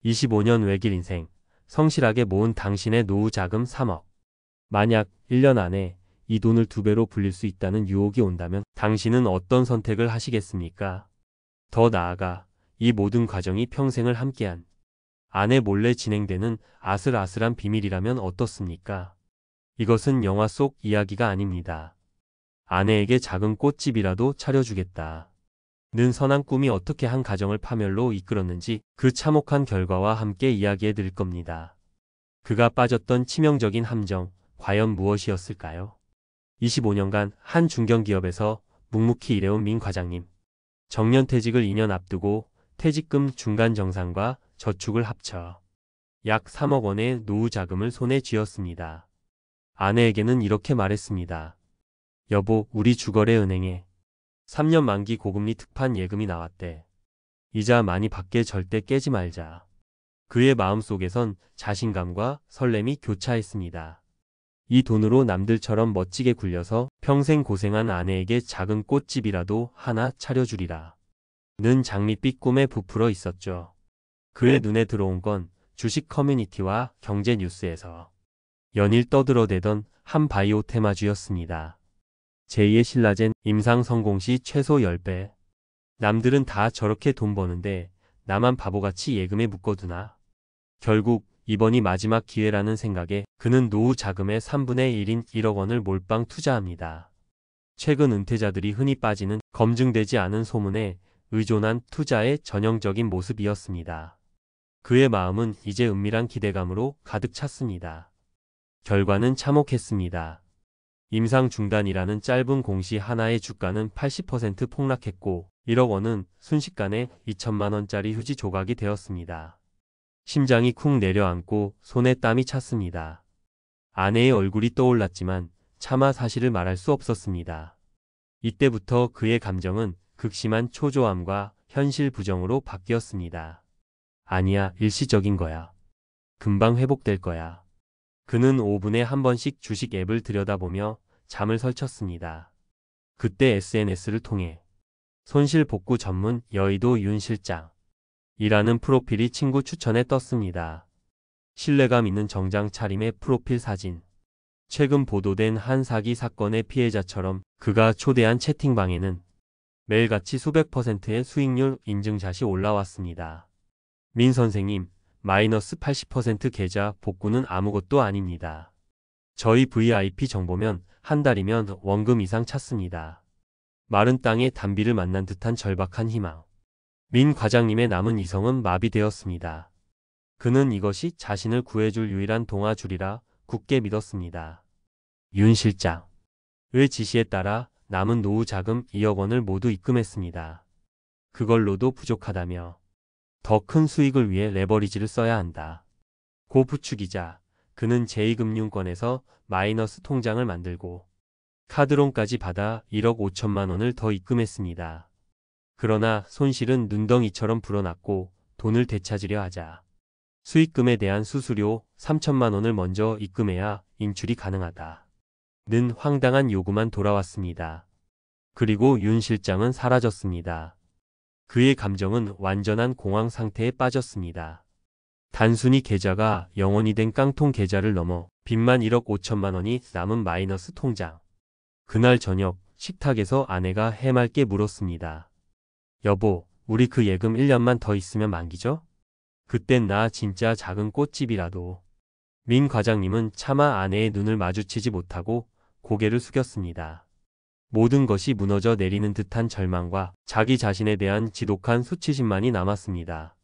25년 외길 인생, 성실하게 모은 당신의 노후 자금 3억. 만약 1년 안에 이 돈을 2배로 불릴 수 있다는 유혹이 온다면 당신은 어떤 선택을 하시겠습니까? 더 나아가 이 모든 과정이 평생을 함께한 아내 몰래 진행되는 아슬아슬한 비밀이라면 어떻습니까? 이것은 영화 속 이야기가 아닙니다. 아내에게 작은 꽃집이라도 차려주겠다 는 선한 꿈이 어떻게 한 가정을 파멸로 이끌었는지 그 참혹한 결과와 함께 이야기해 드릴 겁니다. 그가 빠졌던 치명적인 함정, 과연 무엇이었을까요? 25년간 한 중견기업에서 묵묵히 일해온 민 과장님. 정년퇴직을 2년 앞두고 퇴직금 중간 정산과 저축을 합쳐 약 3억 원의 노후 자금을 손에 쥐었습니다. 아내에게는 이렇게 말했습니다. 여보, 우리 주거래 은행에 3년 만기 고금리 특판 예금이 나왔대. 이자 많이 받게 절대 깨지 말자. 그의 마음속에선 자신감과 설렘이 교차했습니다. 이 돈으로 남들처럼 멋지게 굴려서 평생 고생한 아내에게 작은 꽃집이라도 하나 차려주리라 는 장밋빛 꿈에 부풀어 있었죠. 그의 눈에 들어온 건 주식 커뮤니티와 경제 뉴스에서 연일 떠들어대던 한 바이오 테마주였습니다. 제2의 신라젠 임상 성공 시 최소 10배. 남들은 다 저렇게 돈 버는데 나만 바보같이 예금에 묶어두나. 결국 이번이 마지막 기회라는 생각에 그는 노후 자금의 3분의 1인 1억 원을 몰빵 투자합니다. 최근 은퇴자들이 흔히 빠지는 검증되지 않은 소문에 의존한 투자의 전형적인 모습이었습니다. 그의 마음은 이제 은밀한 기대감으로 가득 찼습니다. 결과는 참혹했습니다. 임상 중단이라는 짧은 공시 하나의 주가는 80% 폭락했고 1억 원은 순식간에 2천만 원짜리 휴지 조각이 되었습니다. 심장이 쿵 내려앉고 손에 땀이 찼습니다. 아내의 얼굴이 떠올랐지만 차마 사실을 말할 수 없었습니다. 이때부터 그의 감정은 극심한 초조함과 현실 부정으로 바뀌었습니다. 아니야, 일시적인 거야. 금방 회복될 거야. 그는 5분에 한 번씩 주식 앱을 들여다보며 잠을 설쳤습니다. 그때 SNS를 통해 손실복구 전문 여의도 윤 실장 이라는 프로필이 친구 추천에 떴습니다. 신뢰감 있는 정장 차림의 프로필 사진. 최근 보도된 한 사기 사건의 피해자처럼 그가 초대한 채팅방에는 매일같이 수백 %의 수익률 인증샷이 올라왔습니다. 민 선생님, 마이너스 80% 계좌 복구는 아무것도 아닙니다. 저희 VIP 정보면 한 달이면 원금 이상 찼습니다. 마른 땅에 단비를 만난 듯한 절박한 희망. 민 과장님의 남은 이성은 마비되었습니다. 그는 이것이 자신을 구해줄 유일한 동아줄이라 굳게 믿었습니다. 윤 실장의 지시에 따라 남은 노후 자금 2억 원을 모두 입금했습니다. 그걸로도 부족하다며 더 큰 수익을 위해 레버리지를 써야 한다. 고 부추기자 그는 제2금융권에서 마이너스 통장을 만들고 카드론까지 받아 1억 5천만 원을 더 입금했습니다. 그러나 손실은 눈덩이처럼 불어났고 돈을 되찾으려 하자 수익금에 대한 수수료 3천만 원을 먼저 입금해야 인출이 가능하다 는 황당한 요구만 돌아왔습니다. 그리고 윤 실장은 사라졌습니다. 그의 감정은 완전한 공황 상태에 빠졌습니다. 단순히 계좌가 영원이 된 깡통 계좌를 넘어 빚만 1억 5천만 원이 남은 마이너스 통장. 그날 저녁 식탁에서 아내가 해맑게 물었습니다. 여보, 우리 그 예금 1년만 더 있으면 만기죠? 그땐 나 진짜 작은 꽃집이라도. 민 과장님은 차마 아내의 눈을 마주치지 못하고 고개를 숙였습니다. 모든 것이 무너져 내리는 듯한 절망과 자기 자신에 대한 지독한 수치심만이 남았습니다.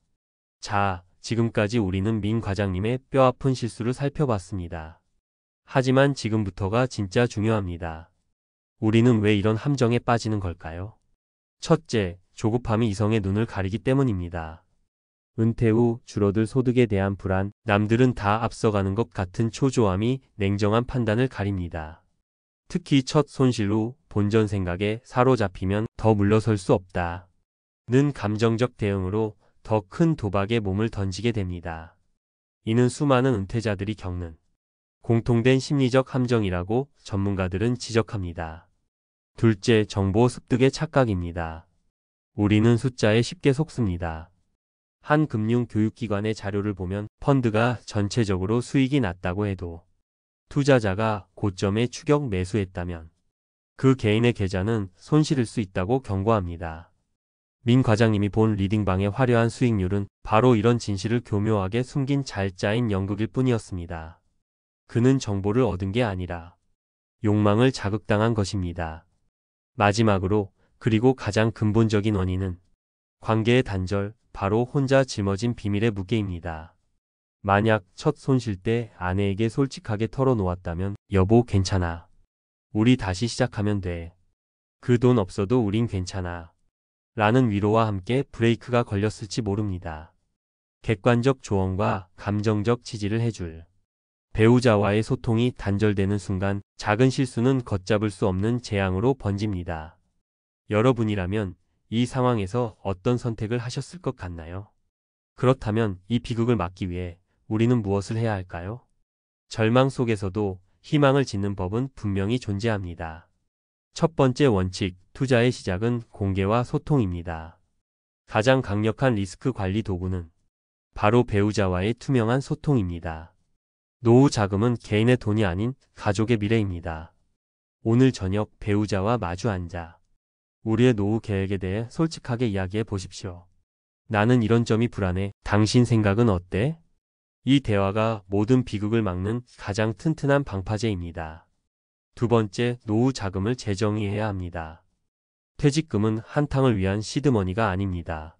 자, 지금까지 우리는 민 과장님의 뼈아픈 실수를 살펴봤습니다. 하지만 지금부터가 진짜 중요합니다. 우리는 왜 이런 함정에 빠지는 걸까요? 첫째, 조급함이 이성의 눈을 가리기 때문입니다. 은퇴 후 줄어들 소득에 대한 불안, 남들은 다 앞서가는 것 같은 초조함이 냉정한 판단을 가립니다. 특히 첫 손실 후 본전 생각에 사로잡히면 더 물러설 수 없다 는 감정적 대응으로 더 큰 도박에 몸을 던지게 됩니다. 이는 수많은 은퇴자들이 겪는 공통된 심리적 함정이라고 전문가들은 지적합니다. 둘째, 정보 습득의 착각입니다. 우리는 숫자에 쉽게 속습니다. 한 금융교육기관의 자료를 보면 펀드가 전체적으로 수익이 났다고 해도 투자자가 고점에 추격 매수했다면 그 개인의 계좌는 손실일 수 있다고 경고합니다. 민 과장님이 본 리딩방의 화려한 수익률은 바로 이런 진실을 교묘하게 숨긴 잘 짜인 연극일 뿐이었습니다. 그는 정보를 얻은 게 아니라 욕망을 자극당한 것입니다. 마지막으로, 그리고 가장 근본적인 원인은 관계의 단절, 바로 혼자 짊어진 비밀의 무게입니다. 만약 첫 손실 때 아내에게 솔직하게 털어놓았다면 여보 괜찮아. 우리 다시 시작하면 돼. 그 돈 없어도 우린 괜찮아. 라는 위로와 함께 브레이크가 걸렸을지 모릅니다. 객관적 조언과 감정적 지지를 해줄 배우자와의 소통이 단절되는 순간 작은 실수는 걷잡을 수 없는 재앙으로 번집니다. 여러분이라면 이 상황에서 어떤 선택을 하셨을 것 같나요? 그렇다면 이 비극을 막기 위해 우리는 무엇을 해야 할까요? 절망 속에서도 희망을 짓는 법은 분명히 존재합니다. 첫 번째 원칙, 투자의 시작은 공개와 소통입니다. 가장 강력한 리스크 관리 도구는 바로 배우자와의 투명한 소통입니다. 노후 자금은 개인의 돈이 아닌 가족의 미래입니다. 오늘 저녁 배우자와 마주 앉아 우리의 노후 계획에 대해 솔직하게 이야기해 보십시오. 나는 이런 점이 불안해. 당신 생각은 어때? 이 대화가 모든 비극을 막는 가장 튼튼한 방파제입니다. 두 번째, 노후 자금을 재정의해야 합니다. 퇴직금은 한탕을 위한 시드머니가 아닙니다.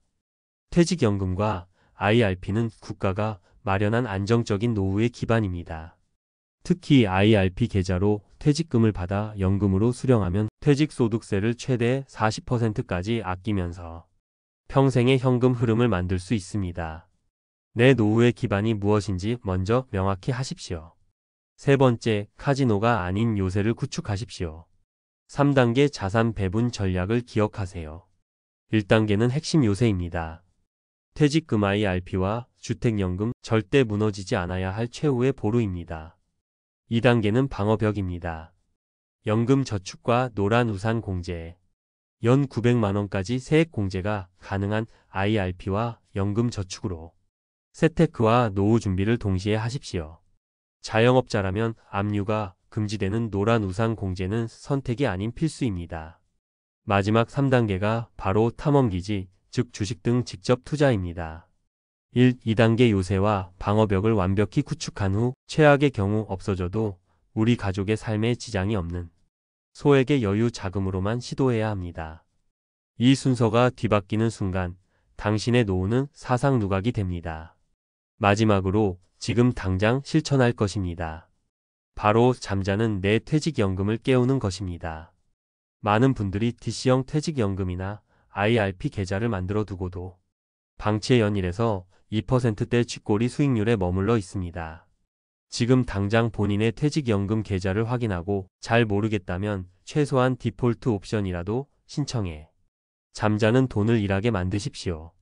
퇴직연금과 IRP는 국가가 마련한 안정적인 노후의 기반입니다. 특히 IRP 계좌로 퇴직금을 받아 연금으로 수령하면 퇴직소득세를 최대 40%까지 아끼면서 평생의 현금 흐름을 만들 수 있습니다. 내 노후의 기반이 무엇인지 먼저 명확히 하십시오. 세 번째, 카지노가 아닌 요새를 구축하십시오. 3단계 자산 배분 전략을 기억하세요. 1단계는 핵심 요새입니다. 퇴직금 IRP와 주택연금, 절대 무너지지 않아야 할 최후의 보루입니다. 2단계는 방어벽입니다. 연금 저축과 노란 우산 공제. 연 900만원까지 세액 공제가 가능한 IRP와 연금 저축으로 재테크와 노후 준비를 동시에 하십시오. 자영업자라면 압류가 금지되는 노란 우산 공제는 선택이 아닌 필수입니다. 마지막 3단계가 바로 탐험기지, 즉 주식 등 직접 투자입니다. 2단계 요새와 방어벽을 완벽히 구축한 후 최악의 경우 없어져도 우리 가족의 삶에 지장이 없는 소액의 여유 자금으로만 시도해야 합니다. 이 순서가 뒤바뀌는 순간 당신의 노후는 사상 누각이 됩니다. 마지막으로 지금 당장 실천할 것입니다. 바로 잠자는 내 퇴직연금을 깨우는 것입니다. 많은 분들이 DC형 퇴직연금이나 IRP 계좌를 만들어 두고도 방치의 연일에서 2%대 쥐꼬리 수익률에 머물러 있습니다. 지금 당장 본인의 퇴직연금 계좌를 확인하고 잘 모르겠다면 최소한 디폴트 옵션이라도 신청해 잠자는 돈을 일하게 만드십시오.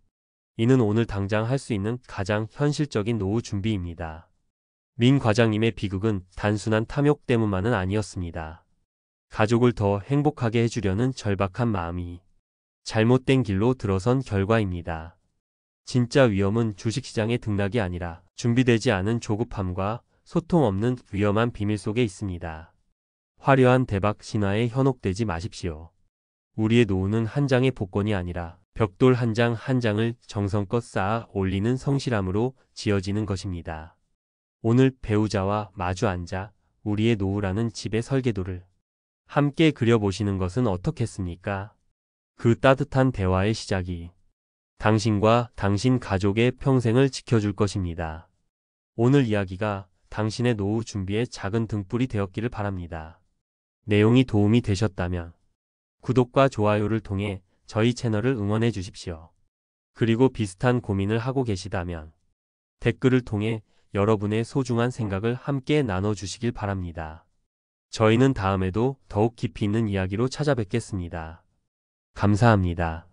이는 오늘 당장 할 수 있는 가장 현실적인 노후 준비입니다. 민 과장님의 비극은 단순한 탐욕 때문만은 아니었습니다. 가족을 더 행복하게 해주려는 절박한 마음이 잘못된 길로 들어선 결과입니다. 진짜 위험은 주식시장의 등락이 아니라 준비되지 않은 조급함과 소통 없는 위험한 비밀 속에 있습니다. 화려한 대박 신화에 현혹되지 마십시오. 우리의 노후는 한 장의 복권이 아니라 벽돌 한 장 한 장을 정성껏 쌓아 올리는 성실함으로 지어지는 것입니다. 오늘 배우자와 마주 앉아 우리의 노후라는 집의 설계도를 함께 그려보시는 것은 어떻겠습니까? 그 따뜻한 대화의 시작이 당신과 당신 가족의 평생을 지켜줄 것입니다. 오늘 이야기가 당신의 노후 준비의 작은 등불이 되었기를 바랍니다. 내용이 도움이 되셨다면 구독과 좋아요를 통해 저희 채널을 응원해 주십시오. 그리고 비슷한 고민을 하고 계시다면 댓글을 통해 여러분의 소중한 생각을 함께 나눠주시길 바랍니다. 저희는 다음에도 더욱 깊이 있는 이야기로 찾아뵙겠습니다. 감사합니다.